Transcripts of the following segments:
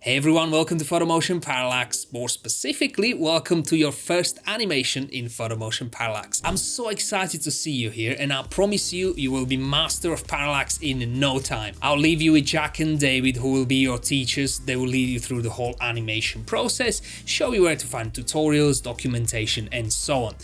Hey everyone, welcome to Photomotion Parallax. More specifically, welcome to your first animation in Photomotion Parallax. I'm so excited to see you here, and I promise you, you will be master of Parallax in no time. I'll leave you with Jack and David, who will be your teachers. They will lead you through the whole animation process, show you where to find tutorials, documentation, and so on.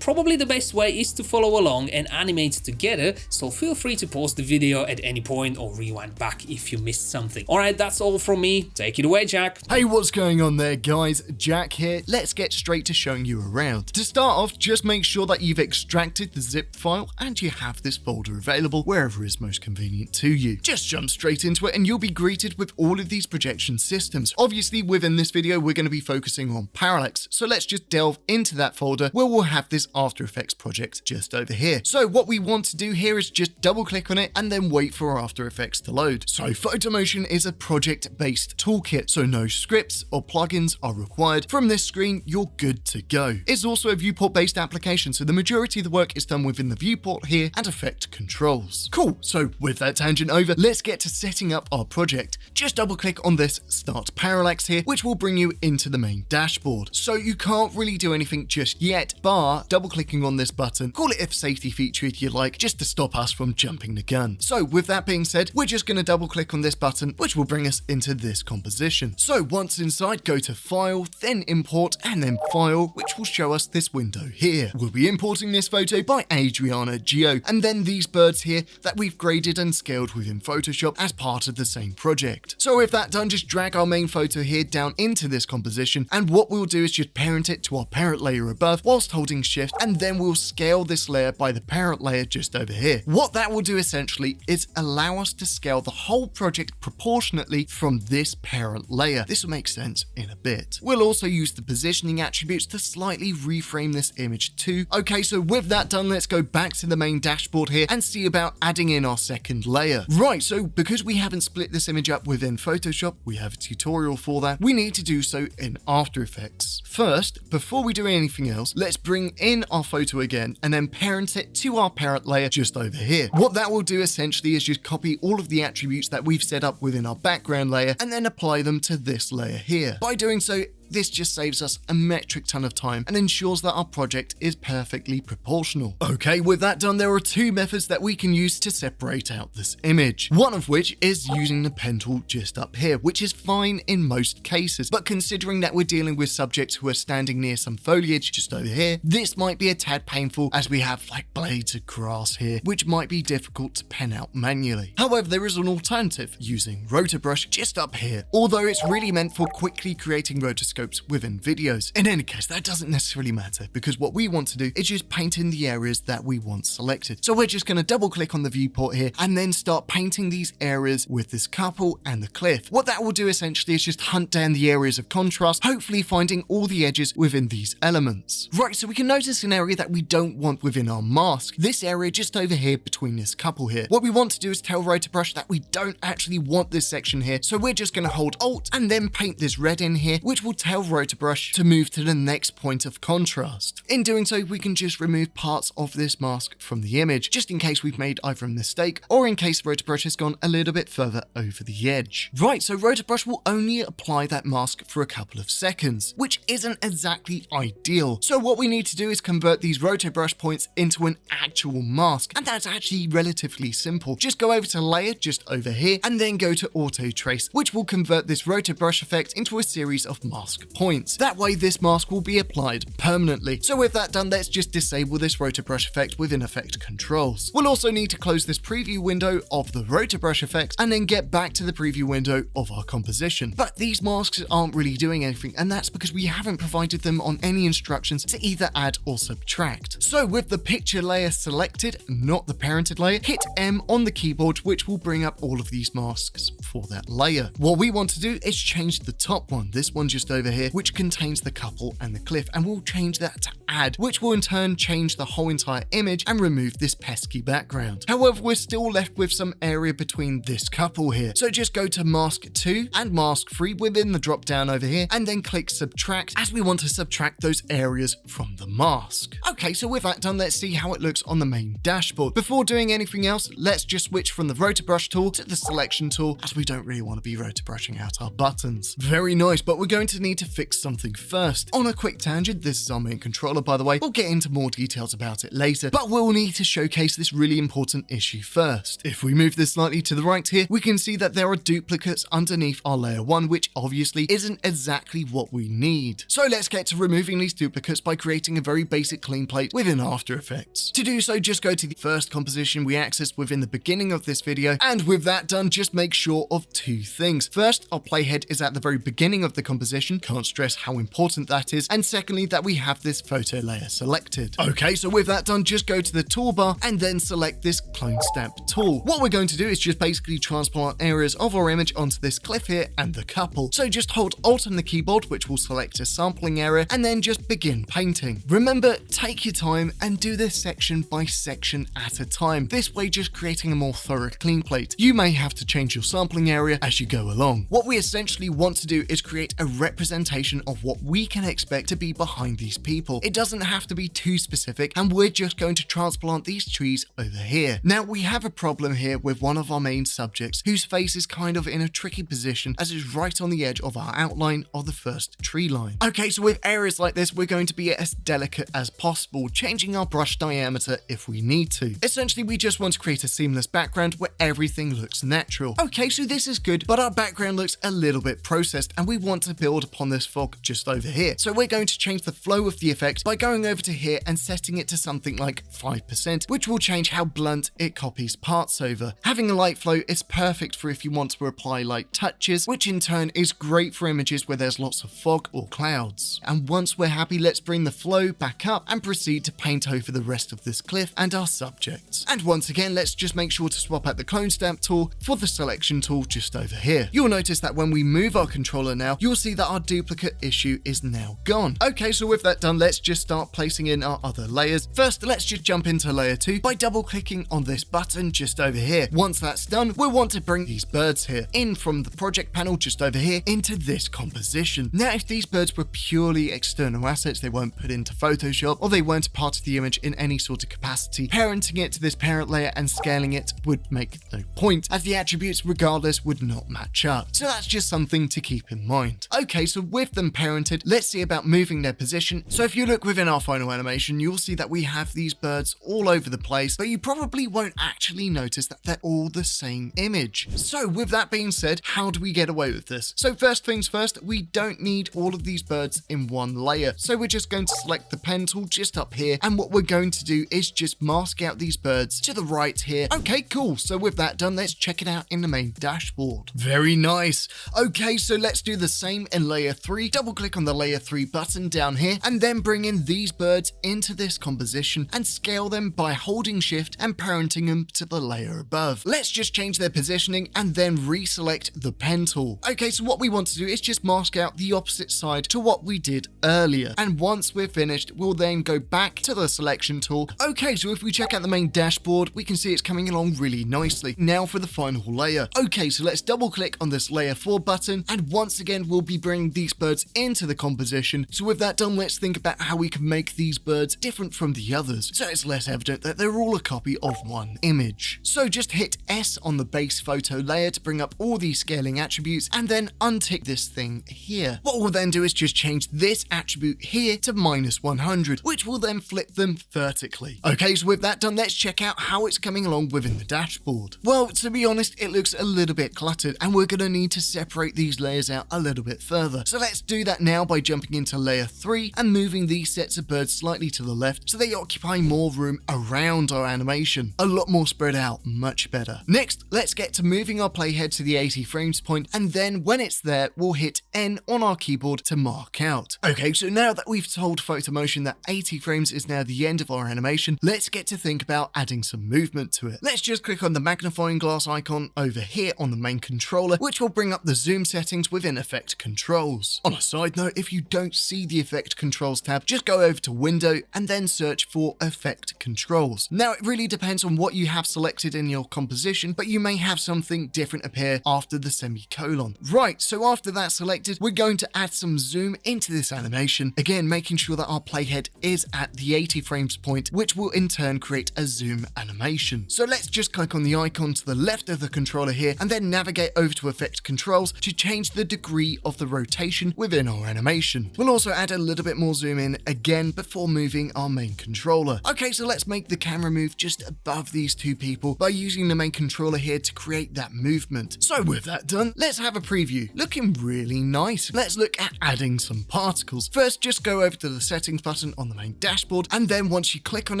Probably the best way is to follow along and animate together, so feel free to pause the video at any point or rewind back if you missed something. Alright, that's all from me. Take it away, Jack. Hey, what's going on there, guys? Jack here. Let's get straight to showing you around. To start off, just make sure that you've extracted the zip file and you have this folder available wherever is most convenient to you. Just jump straight into it and you'll be greeted with all of these projection systems. Obviously, within this video, we're going to be focusing on Parallax, so let's just delve into that folder where we'll have this After Effects project just over here. So what we want to do here is just double click on it and then wait for After Effects to load. So Photomotion is a project-based toolkit, so no scripts or plugins are required. From this screen, you're good to go. It's also a viewport-based application, so the majority of the work is done within the viewport here and effect controls. Cool, so with that tangent over, let's get to setting up our project. Just double click on this Start Parallax here, which will bring you into the main dashboard. So you can't really do anything just yet, bar double clicking on this button. Call it a safety feature if you like, just to stop us from jumping the gun. So with that being said, we're just going to double click on this button, which will bring us into this composition. So once inside, go to File, then Import, and then File, which will show us this window here. We'll be importing this photo by Adriana Geo, and then these birds here that we've graded and scaled within Photoshop as part of the same project. So with that done, just drag our main photo here down into this composition, and what we'll do is just parent it to our parent layer above whilst holding Shift, and then we'll scale this layer by the parent layer just over here. What that will do essentially is allow us to scale the whole project proportionately from this parent layer. This will make sense in a bit. We'll also use the positioning attributes to slightly reframe this image too. Okay, so with that done, let's go back to the main dashboard here and see about adding in our second layer. Right, so because we haven't split this image up within Photoshop, we have a tutorial for that. We need to do so in After Effects. First, before we do anything else, let's bring in our photo again and then parent it to our parent layer just over here. What that will do essentially is just copy all of the attributes that we've set up within our background layer and then apply them to this layer here. By doing so, this just saves us a metric ton of time and ensures that our project is perfectly proportional. Okay, with that done, there are two methods that we can use to separate out this image. One of which is using the pen tool just up here, which is fine in most cases, but considering that we're dealing with subjects who are standing near some foliage just over here, this might be a tad painful as we have like blades of grass here, which might be difficult to pen out manually. However, there is an alternative using rotor brush just up here, although it's really meant for quickly creating rotoscopes within videos. In any case, that doesn't necessarily matter because what we want to do is just paint in the areas that we want selected. So we're just going to double click on the viewport here and then start painting these areas with this couple and the cliff. What that will do essentially is just hunt down the areas of contrast, hopefully finding all the edges within these elements. Right, so we can notice an area that we don't want within our mask. This area just over here between this couple here. What we want to do is tell rotor brush that we don't actually want this section here. So we're just going to hold Alt and then paint this red in here, which will tell rotor brush to move to the next point of contrast. In doing so, we can just remove parts of this mask from the image, just in case we've made either a mistake or in case rotor brush has gone a little bit further over the edge. Right, so rotor brush will only apply that mask for a couple of seconds, which isn't exactly ideal. So what we need to do is convert these rotor brush points into an actual mask, and that's actually relatively simple. Just go over to layer just over here and then go to auto trace, which will convert this rotor brush effect into a series of mask points. That way this mask will be applied permanently. So with that done, let's just disable this rotor brush effect within effect controls. We'll also need to close this preview window of the rotor brush effect and then get back to the preview window of our composition. But these masks aren't really doing anything, and that's because we haven't provided them on any instructions to either add or subtract. So with the picture layer selected, not the parented layer, hit M on the keyboard, which will bring up all of these masks for that layer. What we want to do is change the top one, this one just over over here, which contains the couple and the cliff, and we'll change that to add, which will in turn change the whole entire image and remove this pesky background. However, we're still left with some area between this couple here. So just go to mask 2 and mask 3 within the drop down over here, and then click subtract, as we want to subtract those areas from the mask. Okay, so with that done, let's see how it looks on the main dashboard. Before doing anything else, let's just switch from the rotor brush tool to the selection tool, as we don't really want to be rotor brushing out our buttons. Very nice, but we're going to need to fix something first. On a quick tangent, this is our main controller, by the way. We'll get into more details about it later, but we'll need to showcase this really important issue first. If we move this slightly to the right here, we can see that there are duplicates underneath our layer 1, which obviously isn't exactly what we need. So let's get to removing these duplicates by creating a very basic clean plate within After Effects. To do so, just go to the first composition we accessed within the beginning of this video, and with that done, just make sure of two things. First, our playhead is at the very beginning of the composition, can't stress how important that is, and secondly, that we have this photo layer selected. Okay, so with that done, just go to the toolbar and then select this clone stamp tool. What we're going to do is just basically transplant areas of our image onto this cliff here and the couple. So just hold Alt on the keyboard, which will select a sampling area, and then just begin painting. Remember, take your time and do this section by section at a time. This way, just creating a more thorough clean plate. You may have to change your sampling area as you go along. What we essentially want to do is create a representation of what we can expect to be behind these people. It doesn't have to be too specific, and we're just going to transplant these trees over here. Now, we have a problem here with one of our main subjects, whose face is kind of in a tricky position as it's right on the edge of our outline of the first tree line. Okay, so with areas like this, we're going to be as delicate as possible, changing our brush diameter if we need to. Essentially, we just want to create a seamless background where everything looks natural. Okay, so this is good, but our background looks a little bit processed, and we want to build upon this fog just over here. So we're going to change the flow of the effect by going over to here and setting it to something like 5%, which will change how blunt it copies parts over. Having a light flow is perfect for if you want to apply light touches, which in turn is great for images where there's lots of fog or clouds. And once we're happy, let's bring the flow back up and proceed to paint over the rest of this cliff and our subjects. And once again, let's just make sure to swap out the clone stamp tool for the selection tool just over here. You'll notice that when we move our controller now, you'll see that our duplicate issue is now gone. Okay, so with that done, let's just start placing in our other layers. First, let's just jump into layer 2 by double clicking on this button just over here. Once that's done, we'll want to bring these birds here in from the project panel just over here into this composition. Now, if these birds were purely external assets, they weren't put into Photoshop or they weren't a part of the image in any sort of capacity, parenting it to this parent layer and scaling it would make no point, as the attributes regardless would not match up. So that's just something to keep in mind. Okay, so with them parented, let's see about moving their position. So if you look within our final animation, you'll see that we have these birds all over the place, but you probably won't actually notice that they're all the same image. So with that being said, how do we get away with this? So first things first, we don't need all of these birds in one layer. So we're just going to select the pen tool just up here, and what we're going to do is just mask out these birds to the right here. Okay, cool. So with that done, let's check it out in the main dashboard. Very nice. Okay, so let's do the same in layer 3. Double click on the layer 3 button down here, and then bring in these birds into this composition and scale them by holding shift and parenting them to the layer above. Let's just change their positioning and then reselect the pen tool. Okay, so what we want to do is just mask out the opposite side to what we did earlier. And once we're finished, we'll then go back to the selection tool. Okay, so if we check out the main dashboard, we can see it's coming along really nicely. Now for the final layer. Okay, so let's double click on this layer 4 button, and once again, we'll be bringing these birds into the composition. So with that done, let's think about how we can make these birds different from the others, so it's less evident that they're all a copy of one image. So just hit S on the base photo layer to bring up all these scaling attributes, and then untick this thing here. What we'll then do is just change this attribute here to -100, which will then flip them vertically. Okay, so with that done, let's check out how it's coming along within the dashboard. Well, to be honest, it looks a little bit cluttered, and we're going to need to separate these layers out a little bit further. So let's do that now by jumping into layer 3 and moving these sets of birds slightly to the left so they occupy more room around our animation. A lot more spread out, much better. Next, let's get to moving our playhead to the 80 frames point, and then when it's there, we'll hit N on our keyboard to mark out. Okay, so now that we've told Photomotion that 80 frames is now the end of our animation, let's get to think about adding some movement to it. Let's just click on the magnifying glass icon over here on the main controller, which will bring up the zoom settings within Effect Control. controls. On a side note, if you don't see the effect controls tab, just go over to window and then search for effect controls. Now it really depends on what you have selected in your composition, but you may have something different appear after the semicolon. Right, so after that's selected, we're going to add some zoom into this animation, again making sure that our playhead is at the 80 frames point, which will in turn create a zoom animation. So let's just click on the icon to the left of the controller here and then navigate over to effect controls to change the degree of the rotation within our animation. We'll also add a little bit more zoom in again before moving our main controller. Okay, so let's make the camera move just above these two people by using the main controller here to create that movement. So with that done, let's have a preview. Looking really nice. Let's look at adding some particles. First, just go over to the settings button on the main dashboard, and then once you click on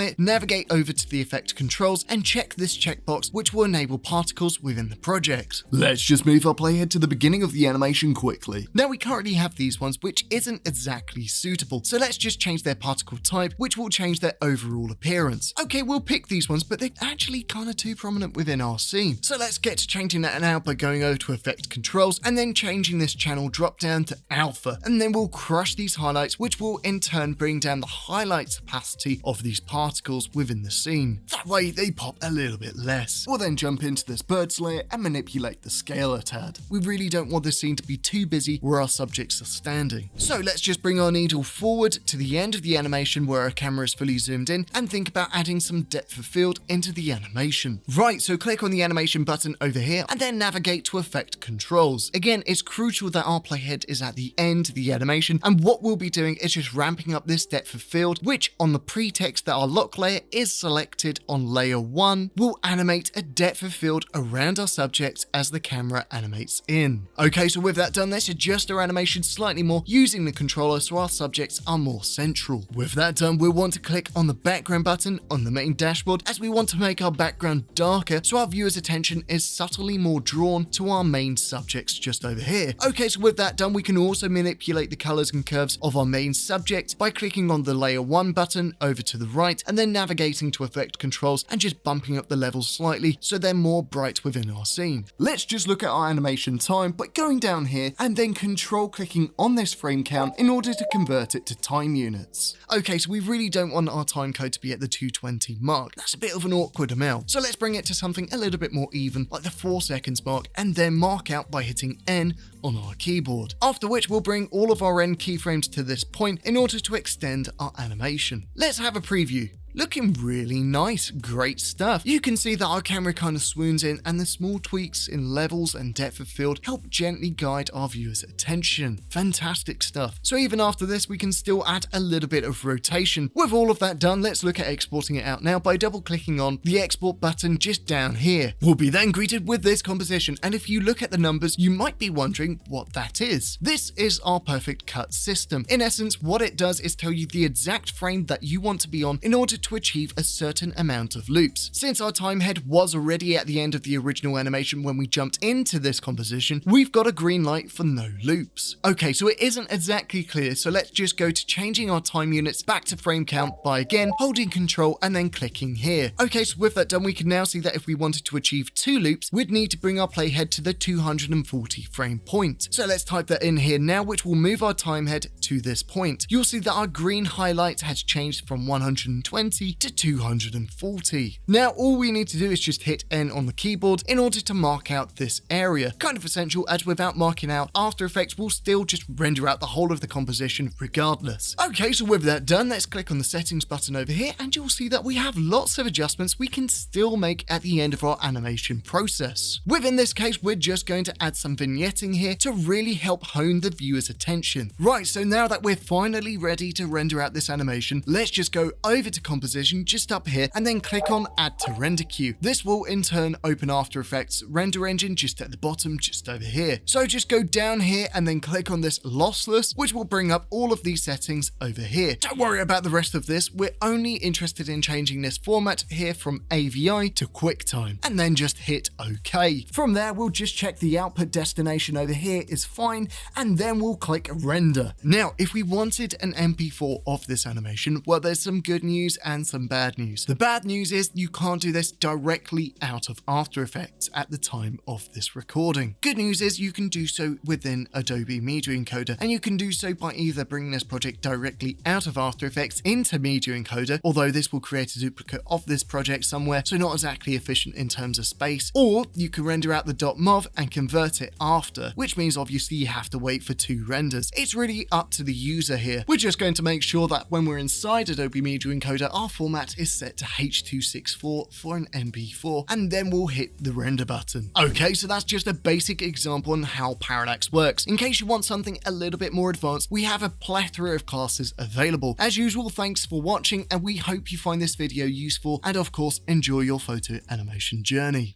it, navigate over to the effect controls and check this checkbox, which will enable particles within the project. Let's just move our playhead to the beginning of the animation quickly. Now we currently have these ones which isn't exactly suitable, so let's just change their particle type, which will change their overall appearance. Okay, we'll pick these ones, but they're actually kind of too prominent within our scene. So let's get to changing that now by going over to effect controls and then changing this channel drop down to alpha, and then we'll crush these highlights, which will in turn bring down the highlights opacity of these particles within the scene. That way they pop a little bit less. We'll then jump into this birds layer and manipulate the scale a tad. We really don't want the scene to be too busy where our subjects are standing. So let's just bring our needle forward to the end of the animation where our camera is fully zoomed in and think about adding some depth of field into the animation. Right, so click on the animation button over here and then navigate to effect controls. Again, it's crucial that our playhead is at the end of the animation, and what we'll be doing is just ramping up this depth of field, which on the pretext that our lock layer is selected on layer 1, will animate a depth of field around our subject as the camera animates in. Okay, so with that done, let's adjust our animation slightly more using the controller so our subjects are more central. With that done, we'll want to click on the background button on the main dashboard, as we want to make our background darker so our viewer's attention is subtly more drawn to our main subjects just over here. Okay, so with that done, we can also manipulate the colors and curves of our main subject by clicking on the layer 1 button over to the right and then navigating to effect controls and just bumping up the levels slightly so they're more bright within our scene. Let's just look at our animation time by going down here and then control clicking on this frame count in order to convert it to time units. Okay, so we really don't want our time code to be at the 220 mark. That's a bit of an awkward amount. So let's bring it to something a little bit more even, like the 4 seconds mark, and then mark out by hitting N on our keyboard. After which we'll bring all of our N keyframes to this point in order to extend our animation. Let's have a preview. Looking really nice, great stuff. You can see that our camera kind of swoons in, and the small tweaks in levels and depth of field help gently guide our viewers' attention. Fantastic stuff. So even after this, we can still add a little bit of rotation. With all of that done, let's look at exporting it out now by double clicking on the export button just down here. We'll be then greeted with this composition, and if you look at the numbers, you might be wondering what that is. This is our perfect cut system. In essence, what it does is tell you the exact frame that you want to be on in order to achieve a certain amount of loops. Since our time head was already at the end of the original animation when we jumped into this composition, we've got a green light for no loops. Okay, so it isn't exactly clear, so let's just go to changing our time units back to frame count by again holding control and then clicking here. Okay, so with that done, we can now see that if we wanted to achieve 2 loops, we'd need to bring our playhead to the 240 frame point. So let's type that in here now, which will move our time head to this point. You'll see that our green highlight has changed from 120 to 240. Now all we need to do is just hit N on the keyboard in order to mark out this area. Kind of essential, as without marking out, After Effects will still just render out the whole of the composition regardless. Okay, so with that done, let's click on the settings button over here and you'll see that we have lots of adjustments we can still make at the end of our animation process. Within this case, we're just going to add some vignetting here to really help hone the viewer's attention. Right, so now that we're finally ready to render out this animation, let's just go over to composition just up here and then click on add to render queue. This will in turn open After Effects render engine just at the bottom, just over here. So just go down here and then click on this lossless, which will bring up all of these settings over here. Don't worry about the rest of this. We're only interested in changing this format here from AVI to QuickTime, and then just hit OK. From there, we'll just check the output destination over here is fine, and then we'll click render. Now, if we wanted an MP4 of this animation, well, there's some good news, and some bad news. The bad news is you can't do this directly out of After Effects at the time of this recording. Good news is you can do so within Adobe Media Encoder, and you can do so by either bringing this project directly out of After Effects into Media Encoder, although this will create a duplicate of this project somewhere, so not exactly efficient in terms of space, or you can render out the .mov and convert it after, which means obviously you have to wait for 2 renders. It's really up to the user here. We're just going to make sure that when we're inside Adobe Media Encoder, our format is set to H.264 for an MP4, and then we'll hit the render button. Okay, so that's just a basic example on how Parallax works. In case you want something a little bit more advanced, we have a plethora of classes available. As usual, thanks for watching, and we hope you find this video useful and of course enjoy your photo animation journey.